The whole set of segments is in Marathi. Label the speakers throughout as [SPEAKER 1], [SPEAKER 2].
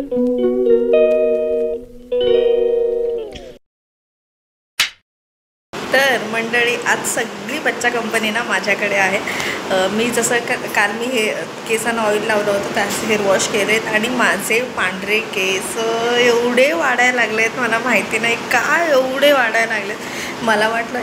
[SPEAKER 1] तर मंडळी आज सगळी बच्चा कंपनी ना माझ्याकडे आहे। मी जसं काल मी हे केसांना ऑइल लावलं होतं त्याचे हेअर वॉश केलेत आणि माझे पांढरे केस एवढे वाढायला लागलेत, मला माहिती नाही का एवढे वाढायला लागलेत। मला वाटलं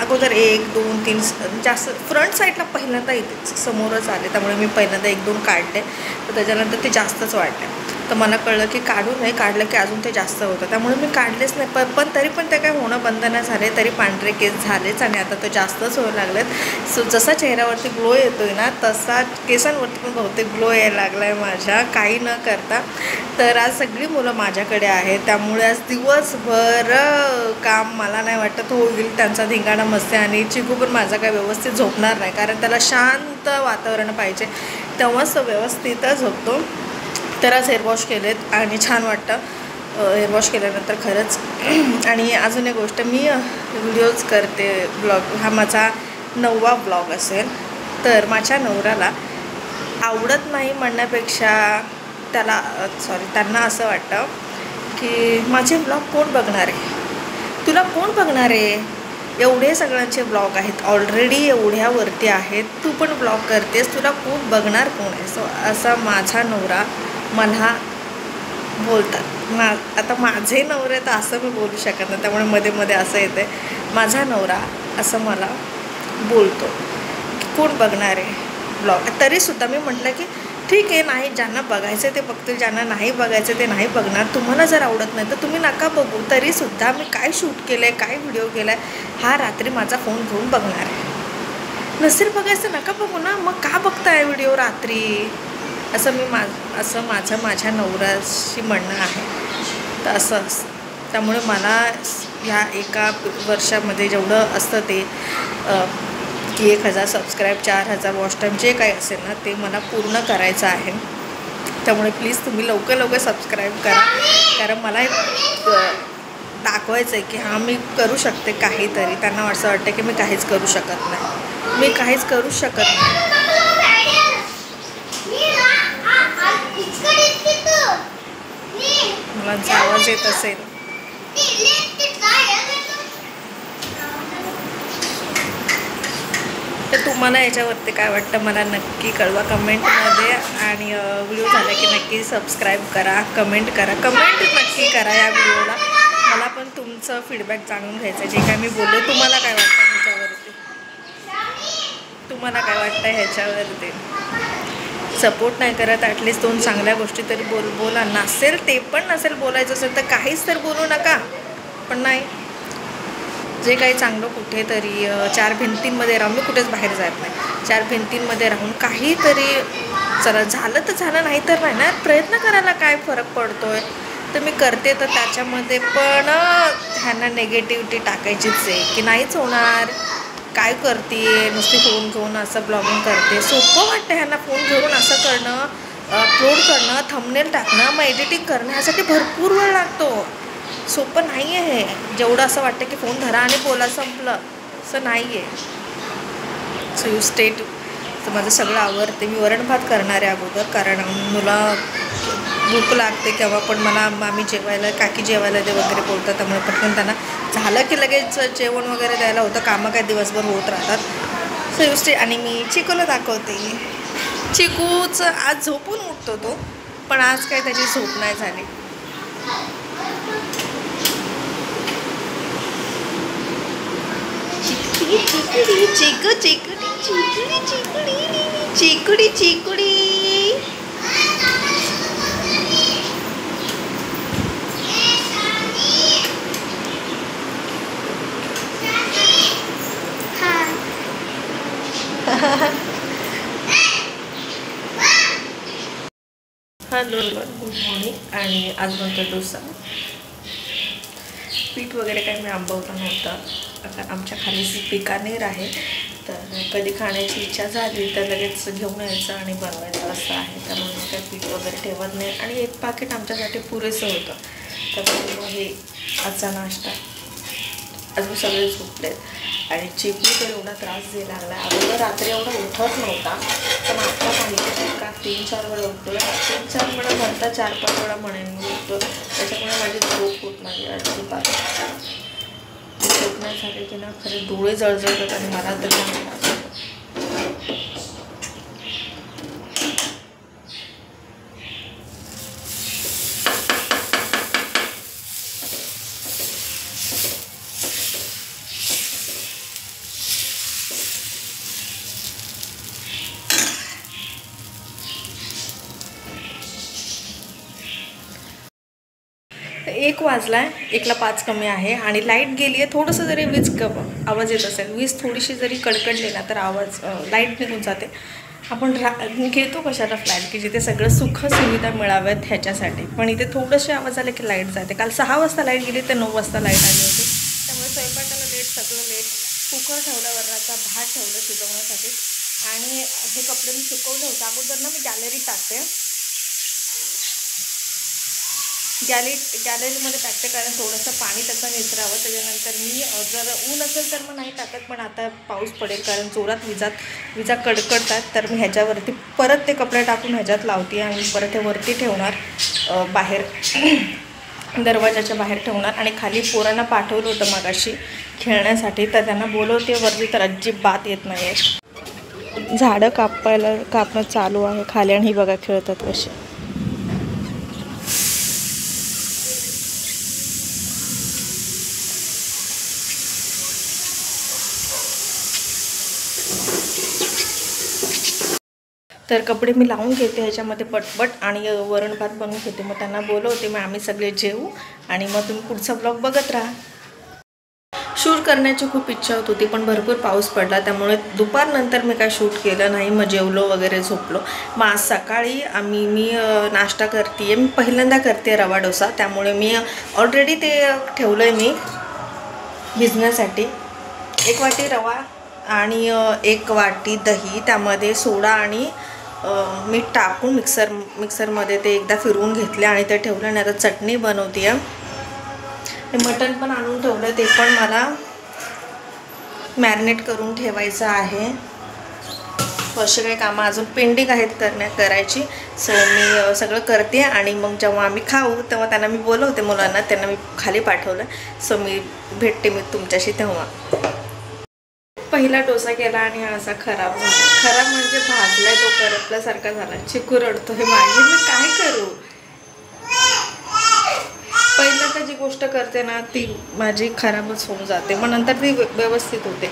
[SPEAKER 1] अगोदर 1 2 3 जास्त फ्रंट साईडला पहिल्यांदा इथे समोरच आले, त्यामुळे मी पहिल्यांदा 1 2 काढले, तर त्याच्यानंतर ते जास्तच वाढले। तर मला कळलं की काढू नाही, काढलं की अजून ते जास्त होतं, त्यामुळे मी काढलेच नाही। पण तरी पण ते काय होणं बंद नाही झाले, तरी पांढरे केस झालेच आणि आता तो जास्तच होऊ लागलेत। सो जसा चेहऱ्यावरती ग्लो येतोय ना तसा केसांवरती पण बहुतेक ग्लो यायला लागला आहे माझ्या, काही न करता। तर आज सगळी मुलं माझ्याकडे आहेत, त्यामुळे आज दिवसभर काम मला नाही वाटत होईल, त्यांचा धिंगाणा मस्ती। आणि चिकू पण माझा काय व्यवस्थित झोपणार नाही, कारण त्याला शांत वातावरण पाहिजे, तेव्हाच तो व्यवस्थित झोपतो। तर आज हेअर वॉश केलेत आणि छान वाटतं हेअर वॉश केल्यानंतर खरंच। आणि अजून एक गोष्ट, मी व्हिडिओज करते, ब्लॉग, हा माझा 9वा ब्लॉग असेल। तर माझ्या नवऱ्याला आवडत नाही म्हणण्यापेक्षा त्यांना असं वाटतं की माझे ब्लॉग कोण बघणार आहे, तुला कोण बघणार आहे, एवढे सगळ्यांचे ब्लॉग आहेत ऑलरेडी, एवढ्यावरती आहेत, तू पण ब्लॉग करतेस, तुला कोण बघणार कोण आहे। सो असा माझा नवरा मला बोलतात। आता माझे नवरे तर असं मी बोलू शकत नाही, त्यामुळे मध्ये मध्ये असं येते, माझा नवरा असं मला बोलतो की कोण बघणार आहे ब्लॉग। तरीसुद्धा मी म्हटलं की ठीक आहे, नाही ज्यांना बघायचं ते बघतील, ज्यांना नाही बघायचं ते नाही बघणार, तुम्हाला जर आवडत नाही तर तुम्ही नका बघू। तरीसुद्धा मी काय शूट केलं आहे, काय व्हिडिओ केला आहे, हा रात्री माझा फोन घेऊन बघणार आहे। नसेल बघायचं नका बघू ना, मग का बघताय व्हिडिओ रात्री, असं माझ्या नवऱ्याशी म्हणणं आहे। तर असं त्यामुळे मला ह्या एका वर्षामध्ये जेवढं असतं ते की 1000 सबस्क्राईब, 4000 वॉच टाईम, जे काही असेल ना ते मला पूर्ण करायचं आहे। त्यामुळे प्लीज तुम्ही लवकर सबस्क्राईब करा, कारण मला दाखवायचं आहे की हां मी करू शकते काहीतरी। त्यांना असं वाटतं की मी काहीच करू शकत नाही, मी काहीच करू शकत नाही। मुलांचा आवाज येत असेल तर तुम्हाला याच्यावरती काय वाटतं मला नक्की कळवा कमेंटमध्ये। आणि व्हिडिओ झाला की नक्की सबस्क्राईब करा, कमेंट नक्की करा या व्हिडिओला। मला पण तुमचं फीडबॅक जाणून घ्यायचं आहे, जे काय मी बोलले तुम्हाला काय वाटतं ह्याच्यावरती, सपोर्ट नाही करत, ॲटलिस्ट 2 चांगल्या गोष्टी तरी बोला। नसेल ते पण नसेल बोलायचं असेल तर काहीच तर बोलू नका, पण नाही, जे काही चांगलं कुठेतरी 4 भिंतींमध्ये राहून, मी कुठेच बाहेर जात नाही, 4 भिंतींमध्ये राहून काहीतरी चला झालं तर झालं, नाही तर नाही ना, प्रयत्न करायला काय फरक पडतोय। तर मी करते, तर त्याच्यामध्ये पण ह्यांना नेगेटिव्हिटी टाकायचीच आहे की नाहीच होणार, काय करते नुसती फोन घेऊन असं ब्लॉगिंग करते। सोपं वाटतं ह्यांना फोन घेऊन असं करणं, अपलोड करणं, थंबनेल टाकणं, मग एडिटिंग करणं, ह्यासाठी भरपूर वेळ लागतो, सोपं नाही आहे हे। जेवढं असं वाटतं की फोन धरा आणि बोला संपलं, असं नाही आहे। सो यू स्टेट, तर माझं सगळं आवडते, मी वरण भात करणार आहे अगोदर, कारण मुला भूक लागते केव्हा पण मला मामी जेवायला, काकी जेवायला दे वगैरे बोलतात, त्यामुळे पटकन त्यांना झालं की लगेच जेवण वगैरे द्यायला होतं, कामं काय दिवसभर होत राहतात। So you state. आणि मी चिकूला दाखवते, चिकूचं आज झोपून उठतो तो, पण आज काय त्याची झोप नाही झाली। चिकुडी हॅलो, गुड मॉर्निंग। आणि आज बनतो डोसा, पीठ वगैरे काही मी आंबवलं नव्हतं, कारण आमच्या खाली बिकानेर आहे, तर कधी खाण्याची इच्छा झाली तर लगेच घेऊन यायचं आणि बनवायचं असं आहे, त्यामुळे मग काही पीठ वगैरे ठेवत नाही। आणि 1 पाकीट आमच्यासाठी पुरेसं होतं, त्यामुळे मग हे आजचा नाश्ता अजून सगळे झोपलेत आणि चिकू तर एवढा त्रास द्यायला लागला. अगोदर रात्री एवढा उठत नव्हता, पण आता माहिती का 3-4 वेळा उठतो. 3-4 वेळा म्हणता 4-5 वेळा म्हणेन मी उठतो. त्याच्यामुळे माझी झोप होत नाही अजिबात. झोप नाही झाली की ना खरे डोळे जळजळतात आणि मला तर त्रास. एक वाजलाय, 1ला 5 कमी आहे आणि लाईट गेली आहे. थोडंसं जरी वीज आवाज येत असेल, वीज थोडीशी जरी कडकडली ना तर आवाज लाईट निघून जाते. आपण घेतो कशाला फ्लॅट की जिथे सगळं सुखसुविधा मिळाव्यात ह्याच्यासाठी, पण इथे थोडंसे आवाज आले की लाईट जाते. काल 6 वाजता लाईट गेली तर 9 वाजता लाईट आली होती. त्यामुळे स्वयंपाकाला लेट, सगळं लेट. कुकर ठेवला, वरणाचा भात ठेवलं शिजवण्यासाठी आणि हे कपडे मी सुकवले होते. अगोदर ना मी गॅलरीत टाकते, गॅलरीमध्ये टाकते कारण थोडंसं पाणी त्याचं निसरावं. त्याच्यानंतर मी जर ऊन असेल तर मग नाही टाकत, पण आता पाऊस पडेल कारण जोरात विजा कडकडतात. तर मी ह्याच्यावरती परत ते कपडे टाकून ह्याच्यात लावते आणि परत हे वरती ठेवणार, बाहेर दरवाजाच्या बाहेर ठेवणार. आणि खाली पोरांना पाठवलं होतं मगाशी खेळण्यासाठी, तर त्यांना बोलवते वरती तर अजिबात येत नाही आहे. झाडं कापणं चालू आहे खाली आणि ही बघा खेळतात कशी. तर कपडे मी लावून घेते ह्याच्यामध्ये पटपट आणि वरण भात बनवून घेते. मग त्यांना बोलवते, मग आम्ही सगळे जेवू आणि मग तुम्ही पुढचा ब्लॉग बघत राहा. शूट करण्याची खूप इच्छा होत होती, पण भरपूर पाऊस पडला त्यामुळे दुपारनंतर मी काय शूट केलं नाही. मग जेवलो वगैरे झोपलो. मग आज सकाळी मी नाश्ता करते. मी पहिल्यांदा करते रवा डोसा, त्यामुळे मी ऑलरेडी ते ठेवलं आहे मी भिजण्यासाठी. 1 वाटी रवा आणि 1 वाटी दही, त्यामध्ये सोडा आणि मीठ टाकून मिक्सरमध्ये ते एकदा फिरवून घेतले आणि ते ठेवलं. आणि आता चटणी बनवते आहे. मटण पण आणून ठेवलं, ते पण मला मॅरिनेट करून ठेवायचं आहे. असे काही कामं अजून पेंडिंग आहेत करायची. सो मी सगळं करते आणि मग जेव्हा आम्ही खाऊ तेव्हा त्यांना मी बोलवते मुलांना, त्यांना मी खाली पाठवलं. सो मी भेटते तुमच्याशी तेव्हा. पहिला डोसा केला आणि असा खराब म्हणजे भाजलाय तो करपल्यासारखा झाला. चिकू रडतो हे माझी, मी काय करू. पहिल्यांदा जी गोष्ट करते ना ती माझी खराबच होऊन जाते, मग नंतर ती व्यवस्थित होते.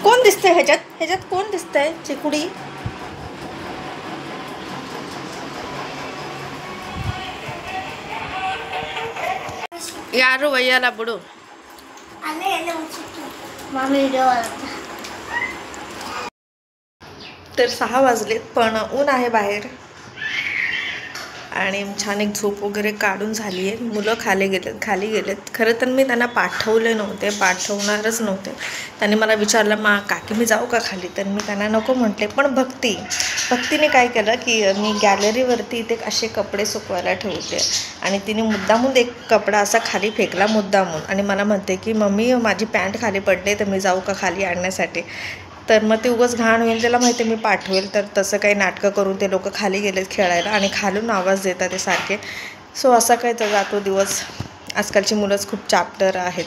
[SPEAKER 1] कोण दिसतंय ह्याच्यात कोण दिसतंय चिकुडी. यारो भैयाला बुडो तर 6 वाजलेत, पण ऊन आहे बाहेर आणि छान एक झोप वगैरे काढून झाली आहे. मुलं खाली गेलेत. खरं तर मी त्यांना पाठवणारच नव्हते. त्यांनी मला विचारलं, मा काकी मी जाऊ का खाली, तर मी त्यांना नको म्हटले. पण भक्तीने काय केलं की मी गॅलरीवरती इथे असे कपडे सुकवायला ठेवते आणि तिने मुद्दामून एक कपडा असा खाली फेकला मुद्दामून आणि मला म्हणते की मम्मी माझी पॅन्ट खाली पडले तर मी जाऊ का खाली आणण्यासाठी. तर मग ते उगाच घाण होईल, त्याला माहिती मी पाठवेल. तर तसं काही नाटकं करून ते लोक खाली गेलेत खेळायला आणि खालून आवाज देतात ते सारखे. सो असा काय तर जातो दिवस. आजकालची मुलंच खूप चाप्टर आहेत.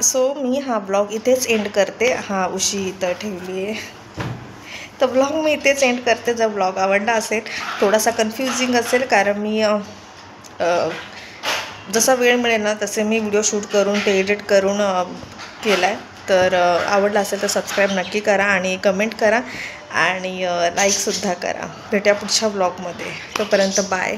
[SPEAKER 1] सो मी हा ब्लॉग इथेच एंड करते. उशी इथं ठेवली आहे, तर ब्लॉग मी इथेच एंड करते. जर ब्लॉग आवडला असेल, थोडासा कन्फ्युजिंग असेल कारण मी जसा वेळ मिळेल ना तसे मी व्हिडिओ शूट करून ते एडिट करून केला आहे. तर आवडला असेल तर सबस्क्राईब नक्की करा आणि कमेंट करा आणि लाईकसुद्धा करा. भेटूया पुढच्या ब्लॉगमध्ये. तोपर्यंत बाय.